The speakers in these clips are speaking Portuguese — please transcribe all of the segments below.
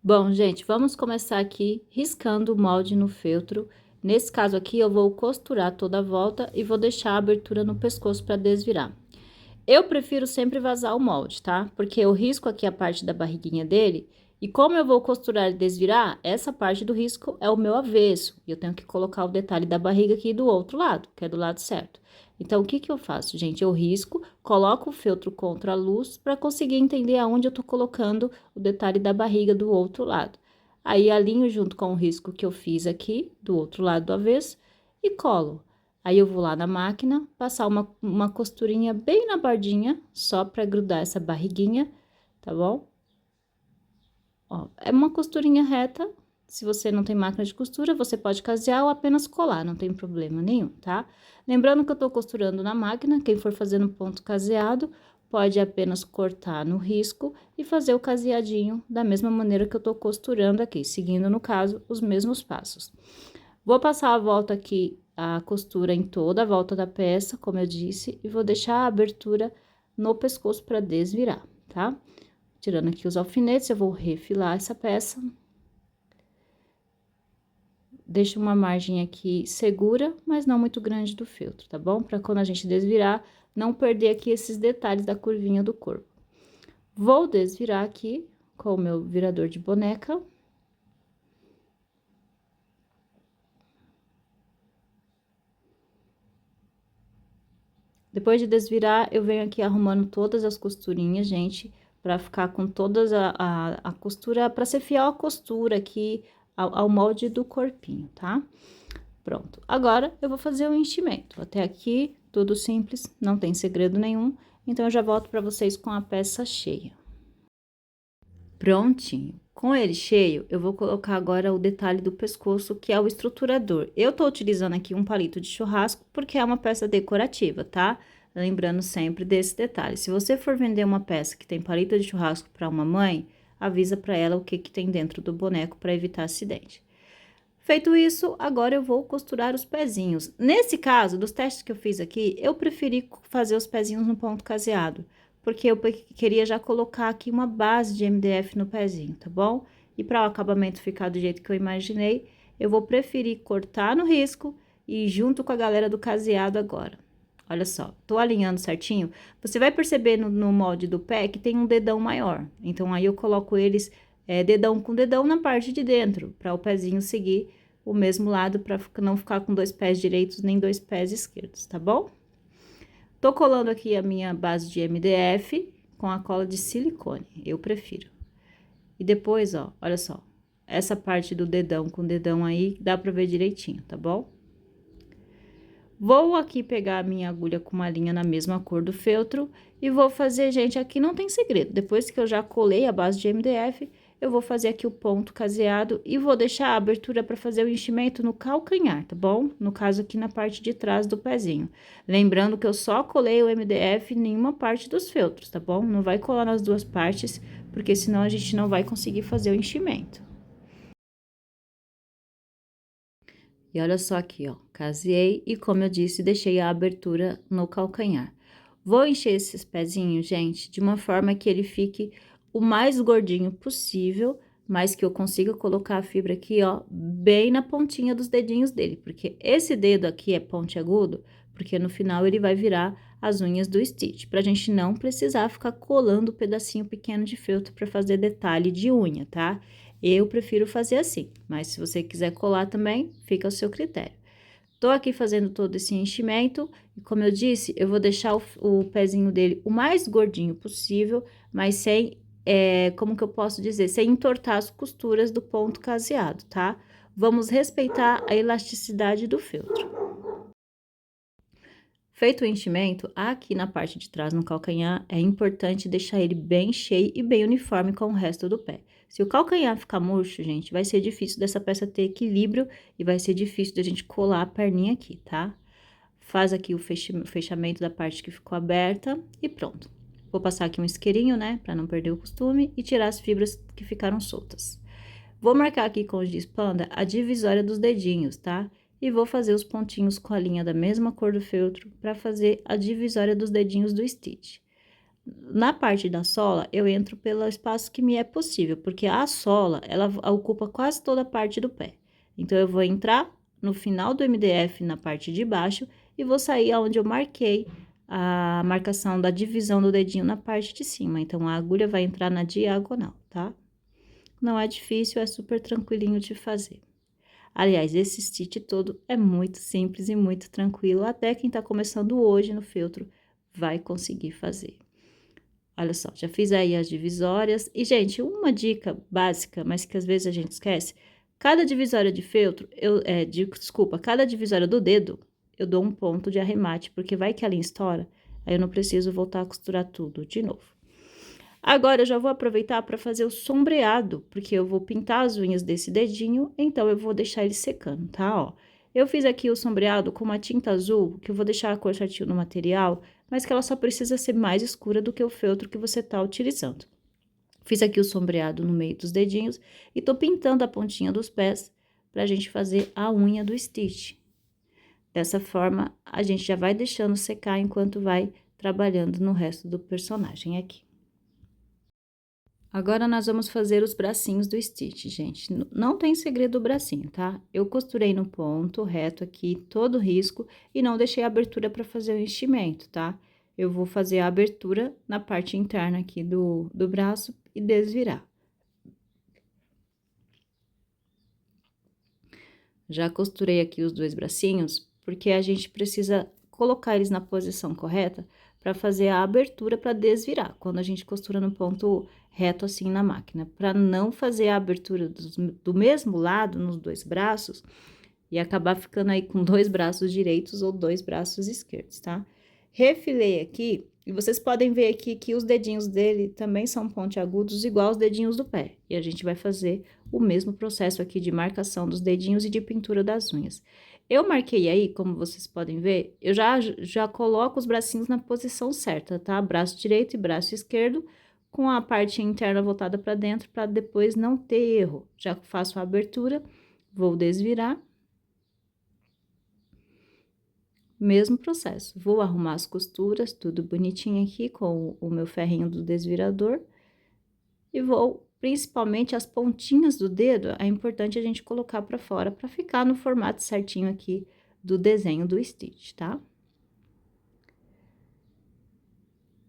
Bom, gente, vamos começar aqui riscando o molde no feltro. Nesse caso aqui, eu vou costurar toda a volta e vou deixar a abertura no pescoço para desvirar. Eu prefiro sempre vazar o molde, tá? Porque eu risco aqui a parte da barriguinha dele e como eu vou costurar e desvirar, essa parte do risco é o meu avesso. E eu tenho que colocar o detalhe da barriga aqui do outro lado, que é do lado certo. Então, o que que eu faço, gente? Eu risco, coloco o feltro contra a luz para conseguir entender aonde eu tô colocando o detalhe da barriga do outro lado. Aí, alinho junto com o risco que eu fiz aqui, do outro lado do avesso, e colo. Aí, eu vou lá na máquina, passar uma costurinha bem na bordinha, só para grudar essa barriguinha, tá bom? Ó, é uma costurinha reta. Se você não tem máquina de costura, você pode casear ou apenas colar, não tem problema nenhum, tá? Lembrando que eu tô costurando na máquina, quem for fazendo ponto caseado, pode apenas cortar no risco e fazer o caseadinho da mesma maneira que eu tô costurando aqui, seguindo, no caso, os mesmos passos. Vou passar a volta aqui, a costura em toda a volta da peça, como eu disse, e vou deixar a abertura no pescoço para desvirar, tá? Tirando aqui os alfinetes, eu vou refilar essa peça. Deixo uma margem aqui segura, mas não muito grande do feltro, tá bom? Para quando a gente desvirar, não perder aqui esses detalhes da curvinha do corpo. Vou desvirar aqui com o meu virador de boneca. Depois de desvirar, eu venho aqui arrumando todas as costurinhas, gente, para ficar com todas a costura, para ser fiel à costura aqui, ao molde do corpinho, tá? Pronto. Agora, eu vou fazer o enchimento. Até aqui, tudo simples, não tem segredo nenhum. Então, eu já volto para vocês com a peça cheia. Prontinho. Com ele cheio, eu vou colocar agora o detalhe do pescoço, que é o estruturador. Eu tô utilizando aqui um palito de churrasco, porque é uma peça decorativa, tá? Lembrando sempre desse detalhe. Se você for vender uma peça que tem palito de churrasco para uma mãe, avisa para ela o que que tem dentro do boneco para evitar acidente. Feito isso, agora eu vou costurar os pezinhos. Nesse caso, dos testes que eu fiz aqui, eu preferi fazer os pezinhos no ponto caseado, porque eu queria já colocar aqui uma base de MDF no pezinho, tá bom? E para o acabamento ficar do jeito que eu imaginei, eu vou preferir cortar no risco e ir junto com a galera do caseado agora. Olha só, tô alinhando certinho. Você vai perceber no molde do pé que tem um dedão maior. Então, aí eu coloco eles dedão com dedão na parte de dentro, para o pezinho seguir o mesmo lado, para não ficar com dois pés direitos nem dois pés esquerdos, tá bom? Tô colando aqui a minha base de MDF com a cola de silicone, eu prefiro. E depois, ó, olha só, essa parte do dedão com dedão aí, dá pra ver direitinho, tá bom? Vou aqui pegar a minha agulha com uma linha na mesma cor do feltro e vou fazer, gente, aqui não tem segredo. Depois que eu já colei a base de MDF, eu vou fazer aqui o ponto caseado e vou deixar a abertura para fazer o enchimento no calcanhar, tá bom? No caso aqui na parte de trás do pezinho. Lembrando que eu só colei o MDF em nenhuma parte dos feltros, tá bom? Não vai colar nas duas partes, porque senão a gente não vai conseguir fazer o enchimento. E olha só aqui, ó, caseei e, como eu disse, deixei a abertura no calcanhar. Vou encher esses pezinhos, gente, de uma forma que ele fique o mais gordinho possível, mas que eu consiga colocar a fibra aqui, ó, bem na pontinha dos dedinhos dele, porque esse dedo aqui é pontiagudo, porque no final ele vai virar as unhas do Stitch, pra gente não precisar ficar colando o pedacinho pequeno de feltro para fazer detalhe de unha, tá? Eu prefiro fazer assim, mas se você quiser colar também, fica ao seu critério. Tô aqui fazendo todo esse enchimento, e como eu disse, eu vou deixar o pezinho dele o mais gordinho possível, mas sem, como que eu posso dizer? Sem entortar as costuras do ponto caseado, tá? Vamos respeitar a elasticidade do feltro. Feito o enchimento, aqui na parte de trás, no calcanhar, é importante deixar ele bem cheio e bem uniforme com o resto do pé. Se o calcanhar ficar murcho, gente, vai ser difícil dessa peça ter equilíbrio e vai ser difícil da gente colar a perninha aqui, tá? Faz aqui o fechamento da parte que ficou aberta e pronto. Vou passar aqui um isqueirinho, né, pra não perder o costume e tirar as fibras que ficaram soltas. Vou marcar aqui com o giz panda a divisória dos dedinhos, tá? E vou fazer os pontinhos com a linha da mesma cor do feltro para fazer a divisória dos dedinhos do Stitch. Na parte da sola, eu entro pelo espaço que me é possível, porque a sola, ela ocupa quase toda a parte do pé. Então, eu vou entrar no final do MDF na parte de baixo e vou sair aonde eu marquei a marcação da divisão do dedinho na parte de cima. Então, a agulha vai entrar na diagonal, tá? Não é difícil, é super tranquilinho de fazer. Aliás, esse stitch todo é muito simples e muito tranquilo, até quem tá começando hoje no feltro vai conseguir fazer. Olha só, já fiz aí as divisórias. E, gente, uma dica básica, mas que às vezes a gente esquece. Cada divisória de feltro, cada divisória do dedo, eu dou um ponto de arremate, porque vai que a linha estoura, aí eu não preciso voltar a costurar tudo de novo. Agora, eu já vou aproveitar para fazer o sombreado, porque eu vou pintar as unhas desse dedinho, então eu vou deixar ele secando, tá? Ó, eu fiz aqui o sombreado com uma tinta azul, que eu vou deixar a cor certinho no material, mas que ela só precisa ser mais escura do que o feltro que você tá utilizando. Fiz aqui o sombreado no meio dos dedinhos e tô pintando a pontinha dos pés pra gente fazer a unha do stitch. Dessa forma, a gente já vai deixando secar enquanto vai trabalhando no resto do personagem aqui. Agora, nós vamos fazer os bracinhos do stitch, gente. Não tem segredo o bracinho, tá? Eu costurei no ponto reto aqui, todo o risco, e não deixei abertura para fazer o enchimento, tá? Eu vou fazer a abertura na parte interna aqui do braço e desvirar. Já costurei aqui os dois bracinhos, porque a gente precisa colocar eles na posição correta para fazer a abertura para desvirar, quando a gente costura no ponto reto assim na máquina, para não fazer a abertura do mesmo lado nos dois braços e acabar ficando aí com dois braços direitos ou dois braços esquerdos, tá? Refilei aqui, e vocês podem ver aqui que os dedinhos dele também são pontiagudos, igual os dedinhos do pé. E a gente vai fazer o mesmo processo aqui de marcação dos dedinhos e de pintura das unhas. Eu marquei aí, como vocês podem ver, eu já coloco os bracinhos na posição certa, tá? Braço direito e braço esquerdo, com a parte interna voltada para dentro, para depois não ter erro. Já faço a abertura, vou desvirar. Mesmo processo, vou arrumar as costuras, tudo bonitinho aqui com o meu ferrinho do desvirador. E vou, principalmente as pontinhas do dedo, é importante a gente colocar pra fora, pra ficar no formato certinho aqui do desenho do stitch, tá?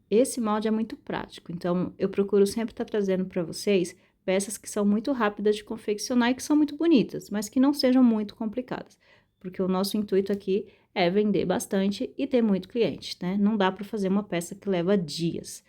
Esse molde é muito prático, então, eu procuro sempre estar trazendo pra vocês peças que são muito rápidas de confeccionar e que são muito bonitas, mas que não sejam muito complicadas. Porque o nosso intuito aqui é vender bastante e ter muito cliente, né? Não dá para fazer uma peça que leva dias.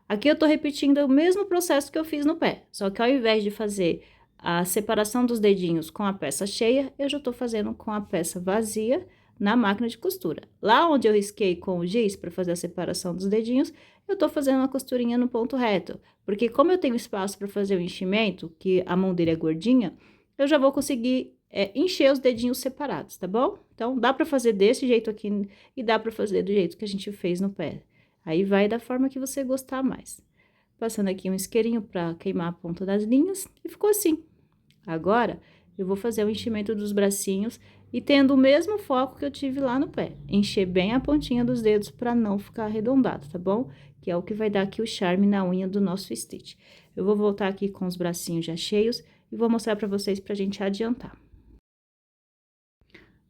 Aqui eu tô repetindo o mesmo processo que eu fiz no pé, só que ao invés de fazer a separação dos dedinhos com a peça cheia, eu já tô fazendo com a peça vazia na máquina de costura. Lá onde eu risquei com o giz para fazer a separação dos dedinhos, eu tô fazendo uma costurinha no ponto reto, porque como eu tenho espaço para fazer o enchimento, que a mão dele é gordinha, eu já vou conseguir encher os dedinhos separados, tá bom? Então, dá pra fazer desse jeito aqui e dá pra fazer do jeito que a gente fez no pé. Aí, vai da forma que você gostar mais. Passando aqui um isqueirinho pra queimar a ponta das linhas e ficou assim. Agora, eu vou fazer o enchimento dos bracinhos e tendo o mesmo foco que eu tive lá no pé. Encher bem a pontinha dos dedos pra não ficar arredondado, tá bom? Que é o que vai dar aqui o charme na unha do nosso stitch. Eu vou voltar aqui com os bracinhos já cheios e vou mostrar pra vocês pra gente adiantar.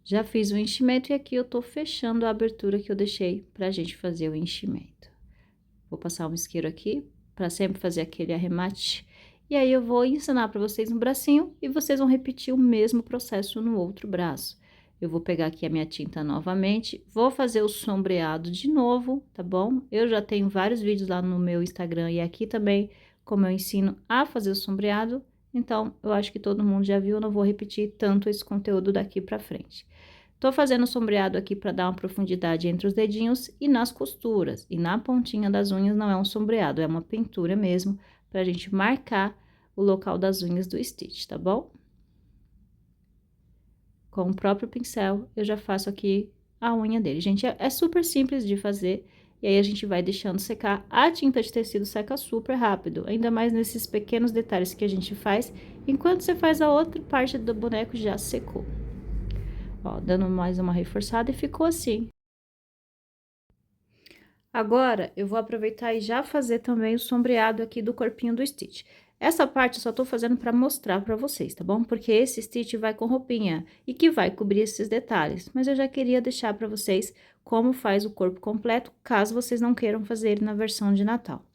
Já fiz o enchimento e aqui eu tô fechando a abertura que eu deixei pra gente fazer o enchimento. Vou passar um isqueiro aqui pra sempre fazer aquele arremate. E aí, eu vou ensinar pra vocês no bracinho e vocês vão repetir o mesmo processo no outro braço. Eu vou pegar aqui a minha tinta novamente, vou fazer o sombreado de novo, tá bom? Eu já tenho vários vídeos lá no meu Instagram e aqui também, como eu ensino a fazer o sombreado. Então, eu acho que todo mundo já viu, eu não vou repetir tanto esse conteúdo daqui pra frente. Tô fazendo sombreado aqui para dar uma profundidade entre os dedinhos e nas costuras. E na pontinha das unhas não é um sombreado, é uma pintura mesmo, pra gente marcar o local das unhas do stitch, tá bom? Com o próprio pincel, eu já faço aqui a unha dele. Gente, é super simples de fazer. E aí, a gente vai deixando secar. A tinta de tecido seca super rápido, ainda mais nesses pequenos detalhes que a gente faz. Enquanto você faz a outra parte do boneco, já secou. Ó, dando mais uma reforçada e ficou assim. Agora, eu vou aproveitar e já fazer também o sombreado aqui do corpinho do Stitch. Essa parte eu só tô fazendo pra mostrar pra vocês, tá bom? Porque esse Stitch vai com roupinha e que vai cobrir esses detalhes. Mas eu já queria deixar pra vocês como faz o corpo completo, caso vocês não queiram fazer ele na versão de Natal.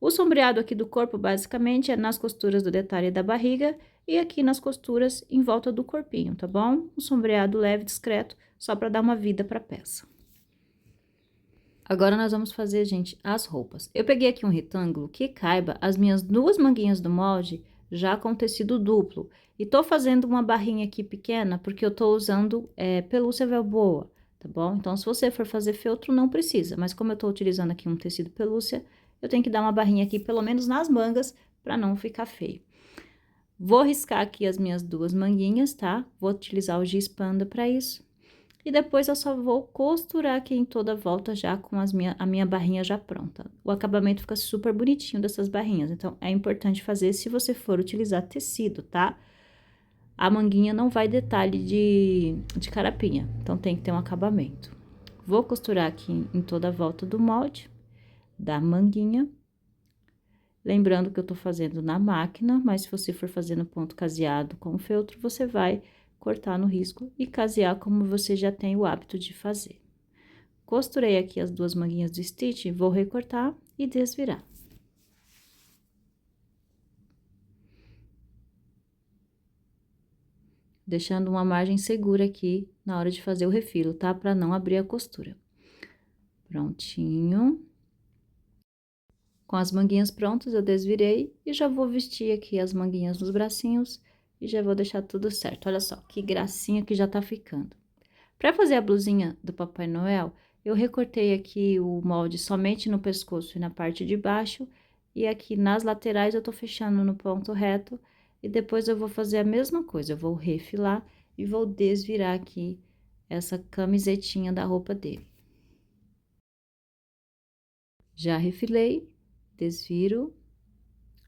O sombreado aqui do corpo, basicamente, é nas costuras do detalhe da barriga e aqui nas costuras em volta do corpinho, tá bom? Um sombreado leve e discreto, só pra dar uma vida pra peça. Agora, nós vamos fazer, gente, as roupas. Eu peguei aqui um retângulo que caiba as minhas 2 manguinhas do molde, já com tecido duplo. E tô fazendo uma barrinha aqui pequena, porque eu tô usando pelúcia velboa, tá bom? Então, se você for fazer feltro, não precisa. Mas como eu tô utilizando aqui um tecido pelúcia, eu tenho que dar uma barrinha aqui, pelo menos nas mangas, pra não ficar feio. Vou riscar aqui as minhas 2 manguinhas, tá? Vou utilizar o giz panda pra isso. E depois eu só vou costurar aqui em toda a volta já com a minha barrinha já pronta. O acabamento fica super bonitinho dessas barrinhas, então é importante fazer se você for utilizar tecido, tá? A manguinha não vai detalhe de carapinha, então tem que ter um acabamento. Vou costurar aqui em toda a volta do molde da manguinha. Lembrando que eu tô fazendo na máquina, mas se você for fazendo ponto caseado com feltro, você vai cortar no risco e casear como você já tem o hábito de fazer. Costurei aqui as 2 manguinhas do Stitch, vou recortar e desvirar. Deixando uma margem segura aqui na hora de fazer o refilo, tá? Pra não abrir a costura. Prontinho. Com as manguinhas prontas, eu desvirei e já vou vestir aqui as manguinhas nos bracinhos e já vou deixar tudo certo. Olha só, que gracinha que já tá ficando. Para fazer a blusinha do Papai Noel, eu recortei aqui o molde somente no pescoço e na parte de baixo, e aqui nas laterais eu tô fechando no ponto reto, e depois eu vou fazer a mesma coisa, eu vou refilar e vou desvirar aqui essa camisetinha da roupa dele. Já refilei, desviro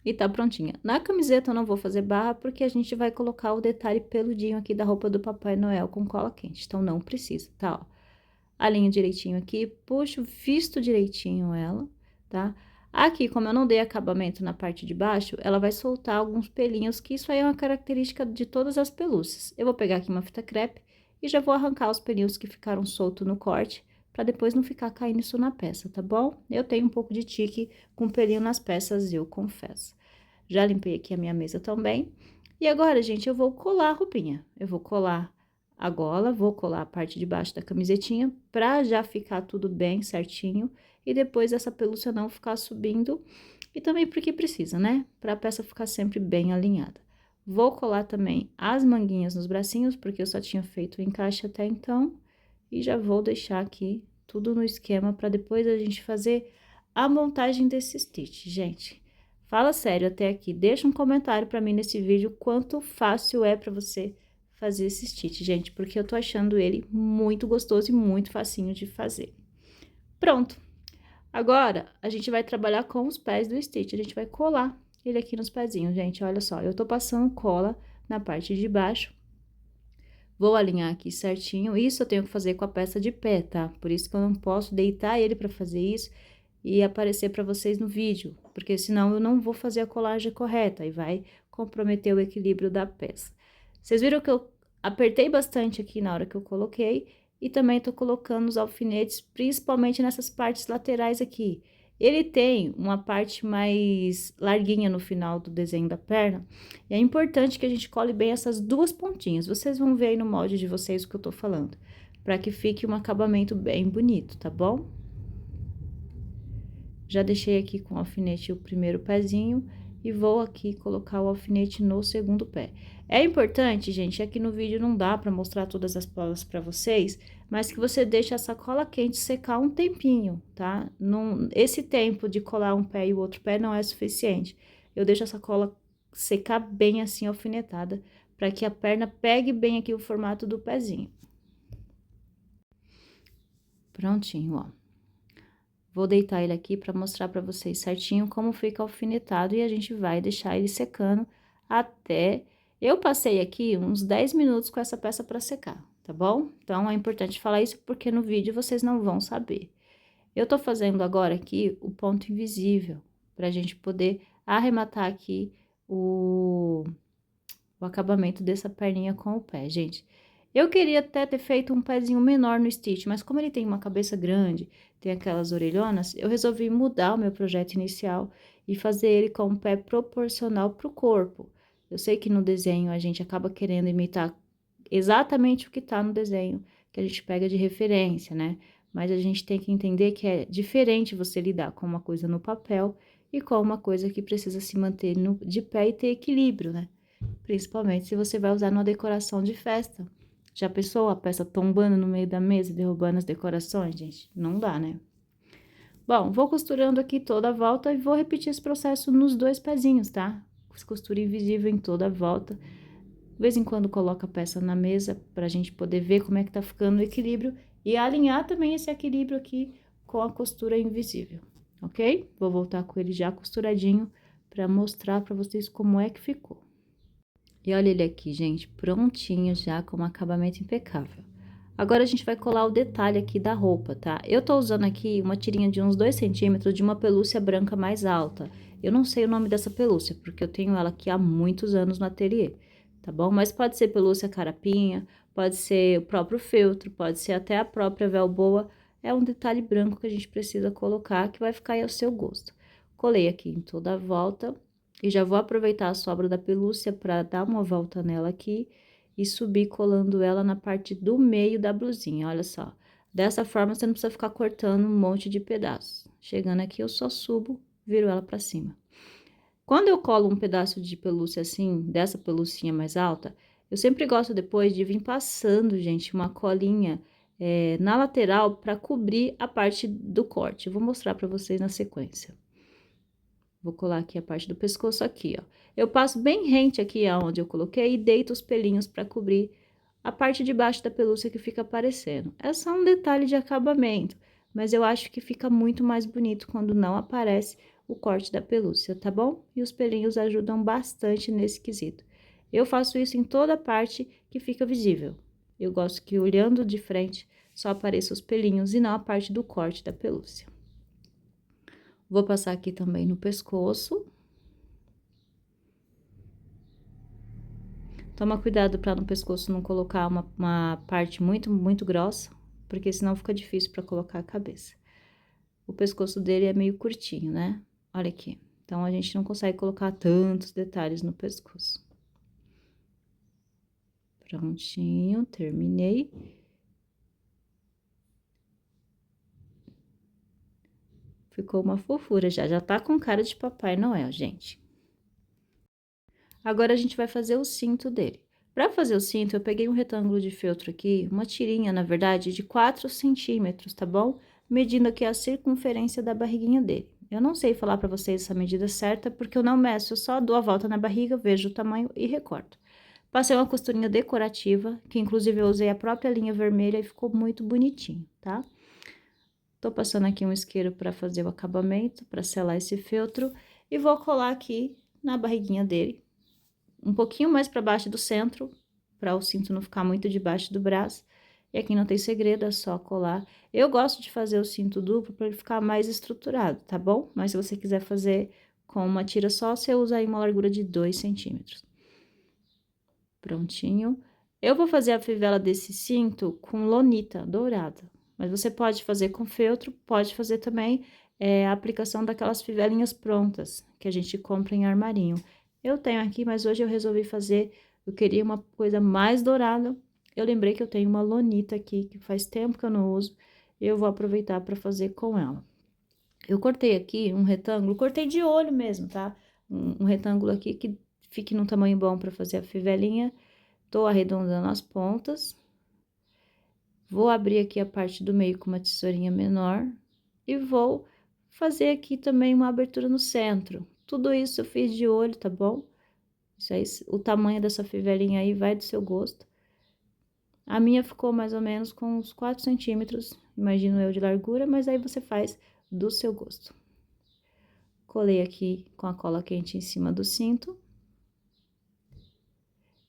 e tá prontinha. Na camiseta eu não vou fazer barra porque a gente vai colocar o detalhe peludinho aqui da roupa do Papai Noel com cola quente, então não precisa, tá, ó. Alinho direitinho aqui, puxo, visto direitinho ela, tá? Aqui, como eu não dei acabamento na parte de baixo, ela vai soltar alguns pelinhos, que isso aí é uma característica de todas as pelúcias. Eu vou pegar aqui uma fita crepe e já vou arrancar os pelinhos que ficaram soltos no corte, pra depois não ficar caindo isso na peça, tá bom? Eu tenho um pouco de tique com pelinho nas peças, eu confesso. Já limpei aqui a minha mesa também. E agora, gente, eu vou colar a roupinha. Eu vou colar a gola, vou colar a parte de baixo da camisetinha pra já ficar tudo bem certinho e depois essa pelúcia não ficar subindo e também porque precisa, né? Pra peça ficar sempre bem alinhada. Vou colar também as manguinhas nos bracinhos, porque eu só tinha feito o encaixe até então e já vou deixar aqui tudo no esquema pra depois a gente fazer a montagem desse stitch, gente. Fala sério até aqui, deixa um comentário pra mim nesse vídeo quanto fácil é pra você fazer esse stitch, gente, porque eu tô achando ele muito gostoso e muito facinho de fazer. Pronto! Agora, a gente vai trabalhar com os pés do stitch, a gente vai colar ele aqui nos pezinhos, gente, olha só, eu tô passando cola na parte de baixo, vou alinhar aqui certinho, isso eu tenho que fazer com a peça de pé, tá? Por isso que eu não posso deitar ele pra fazer isso e aparecer pra vocês no vídeo, porque senão eu não vou fazer a colagem correta e vai comprometer o equilíbrio da peça. Vocês viram que eu apertei bastante aqui na hora que eu coloquei e também tô colocando os alfinetes, principalmente nessas partes laterais aqui. Ele tem uma parte mais larguinha no final do desenho da perna, e é importante que a gente cole bem essas 2 pontinhas. Vocês vão ver aí no molde de vocês o que eu tô falando, para que fique um acabamento bem bonito, tá bom? Já deixei aqui com o alfinete o primeiro pezinho e vou aqui colocar o alfinete no segundo pé. É importante, gente, aqui no vídeo não dá pra mostrar todas as provas pra vocês, mas que você deixe a sacola quente secar um tempinho, tá? Esse tempo de colar um pé e o outro pé não é suficiente. Eu deixo a sacola secar bem assim, alfinetada, pra que a perna pegue bem aqui o formato do pezinho. Prontinho, ó. Vou deitar ele aqui para mostrar para vocês certinho como fica alfinetado e a gente vai deixar ele secando até... Eu passei aqui uns 10 minutos com essa peça para secar, tá bom? Então, é importante falar isso porque no vídeo vocês não vão saber. Eu tô fazendo agora aqui o ponto invisível, pra gente poder arrematar aqui o acabamento dessa perninha com o pé, gente. Eu queria até ter feito um pezinho menor no Stitch, mas como ele tem uma cabeça grande, tem aquelas orelhonas, eu resolvi mudar o meu projeto inicial e fazer ele com um pé proporcional pro corpo. Eu sei que no desenho a gente acaba querendo imitar exatamente o que tá no desenho, que a gente pega de referência, né? Mas a gente tem que entender que é diferente você lidar com uma coisa no papel e com uma coisa que precisa se manter de pé e ter equilíbrio, né? Principalmente se você vai usar numa decoração de festa. Já pensou a peça tombando no meio da mesa, derrubando as decorações, gente? Não dá, né? Bom, vou costurando aqui toda a volta e vou repetir esse processo nos dois pezinhos, tá? Costura invisível em toda a volta. De vez em quando coloca a peça na mesa pra gente poder ver como é que tá ficando o equilíbrio e alinhar também esse equilíbrio aqui com a costura invisível, ok? Vou voltar com ele já costuradinho pra mostrar pra vocês como é que ficou. E olha ele aqui, gente, prontinho já, com um acabamento impecável. Agora, a gente vai colar o detalhe aqui da roupa, tá? Eu tô usando aqui uma tirinha de uns 2 centímetros de uma pelúcia branca mais alta. Eu não sei o nome dessa pelúcia, porque eu tenho ela aqui há muitos anos no ateliê, tá bom? Mas pode ser pelúcia carapinha, pode ser o próprio feltro, pode ser até a própria velboa. É um detalhe branco que a gente precisa colocar, que vai ficar aí ao seu gosto. Colei aqui em toda a volta. E já vou aproveitar a sobra da pelúcia para dar uma volta nela aqui e subir colando ela na parte do meio da blusinha, olha só. Dessa forma, você não precisa ficar cortando um monte de pedaços. Chegando aqui, eu só subo, viro ela para cima. Quando eu colo um pedaço de pelúcia assim, dessa pelucinha mais alta, eu sempre gosto depois de vir passando, gente, uma colinha na lateral para cobrir a parte do corte. Eu vou mostrar para vocês na sequência. Vou colar aqui a parte do pescoço aqui, ó. Eu passo bem rente aqui aonde eu coloquei e deito os pelinhos para cobrir a parte de baixo da pelúcia que fica aparecendo. É só um detalhe de acabamento, mas eu acho que fica muito mais bonito quando não aparece o corte da pelúcia, tá bom? E os pelinhos ajudam bastante nesse quesito. Eu faço isso em toda a parte que fica visível. Eu gosto que olhando de frente só apareça os pelinhos e não a parte do corte da pelúcia. Vou passar aqui também no pescoço. Toma cuidado para no pescoço não colocar uma parte muito grossa, porque senão fica difícil para colocar a cabeça. O pescoço dele é meio curtinho, né? Olha aqui. Então, a gente não consegue colocar tantos detalhes no pescoço. Prontinho, terminei. Ficou uma fofura já, já tá com cara de Papai Noel, gente. Agora, a gente vai fazer o cinto dele. Para fazer o cinto, eu peguei um retângulo de feltro aqui, uma tirinha, na verdade, de 4 centímetros, tá bom? Medindo aqui a circunferência da barriguinha dele. Eu não sei falar para vocês essa medida certa, porque eu não meço, eu só dou a volta na barriga, vejo o tamanho e recorto. Passei uma costurinha decorativa, que inclusive eu usei a própria linha vermelha e ficou muito bonitinho, tá? Tô passando aqui um isqueiro para fazer o acabamento, para selar esse feltro, e vou colar aqui na barriguinha dele, um pouquinho mais para baixo do centro, para o cinto não ficar muito debaixo do braço. E aqui não tem segredo, é só colar. Eu gosto de fazer o cinto duplo para ele ficar mais estruturado, tá bom? Mas se você quiser fazer com uma tira só, você usa aí uma largura de 2 centímetros. Prontinho. Eu vou fazer a fivela desse cinto com lonita dourada, mas você pode fazer com feltro, pode fazer também a aplicação daquelas fivelinhas prontas, que a gente compra em armarinho. Eu tenho aqui, mas hoje eu resolvi fazer, eu queria uma coisa mais dourada. Eu lembrei que eu tenho uma lonita aqui, que faz tempo que eu não uso, e eu vou aproveitar para fazer com ela. Eu cortei aqui um retângulo, cortei de olho mesmo, tá? Um retângulo aqui que fique num tamanho bom para fazer a fivelinha. Tô arredondando as pontas. Vou abrir aqui a parte do meio com uma tesourinha menor. E vou fazer aqui também uma abertura no centro. Tudo isso eu fiz de olho, tá bom? Isso aí, o tamanho dessa fivelinha aí vai do seu gosto. A minha ficou mais ou menos com uns 4 centímetros, imagino eu, de largura, mas aí você faz do seu gosto. Colei aqui com a cola quente em cima do cinto.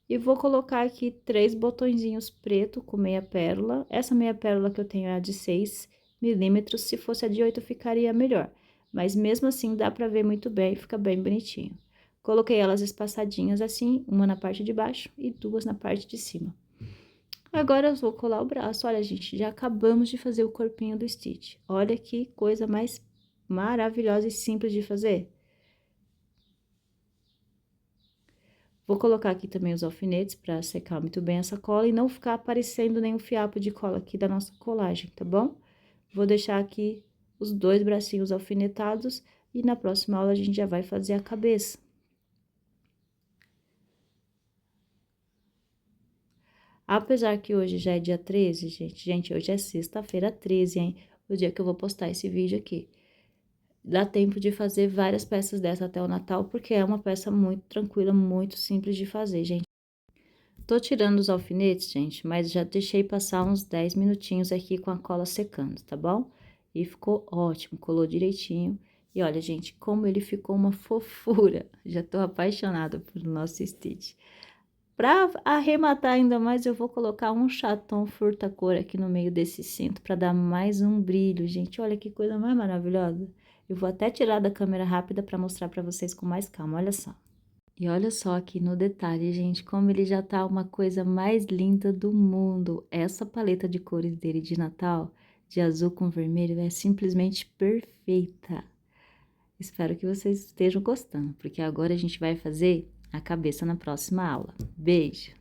E vou colocar aqui 3 botõezinhos preto com meia pérola. Essa meia pérola que eu tenho é a de 6 milímetros, se fosse a de 8 ficaria melhor. Mas mesmo assim dá pra ver muito bem, fica bem bonitinho. Coloquei elas espaçadinhas assim, uma na parte de baixo e duas na parte de cima. Agora eu vou colar o braço. Olha, gente, já acabamos de fazer o corpinho do Stitch. Olha que coisa mais maravilhosa e simples de fazer. Vou colocar aqui também os alfinetes para secar muito bem essa cola e não ficar aparecendo nenhum fiapo de cola aqui da nossa colagem, tá bom? Vou deixar aqui os dois bracinhos alfinetados e na próxima aula a gente já vai fazer a cabeça. Apesar que hoje já é dia 13, gente. Gente, hoje é sexta-feira 13, hein? O dia que eu vou postar esse vídeo aqui. Dá tempo de fazer várias peças dessa até o Natal, porque é uma peça muito tranquila, muito simples de fazer, gente. Tô tirando os alfinetes, gente, mas já deixei passar uns 10 minutinhos aqui com a cola secando, tá bom? E ficou ótimo, colou direitinho. E olha, gente, como ele ficou uma fofura. Já tô apaixonada por nosso Stitch. Pra arrematar ainda mais, eu vou colocar um chaton furta-cor aqui no meio desse cinto para dar mais um brilho, gente. Olha que coisa mais maravilhosa. Eu vou até tirar da câmera rápida para mostrar para vocês com mais calma, olha só. E olha só aqui no detalhe, gente, como ele já tá uma coisa mais linda do mundo. Essa paleta de cores dele de Natal, de azul com vermelho, é simplesmente perfeita. Espero que vocês estejam gostando, porque agora a gente vai fazer a cabeça na próxima aula. Beijo!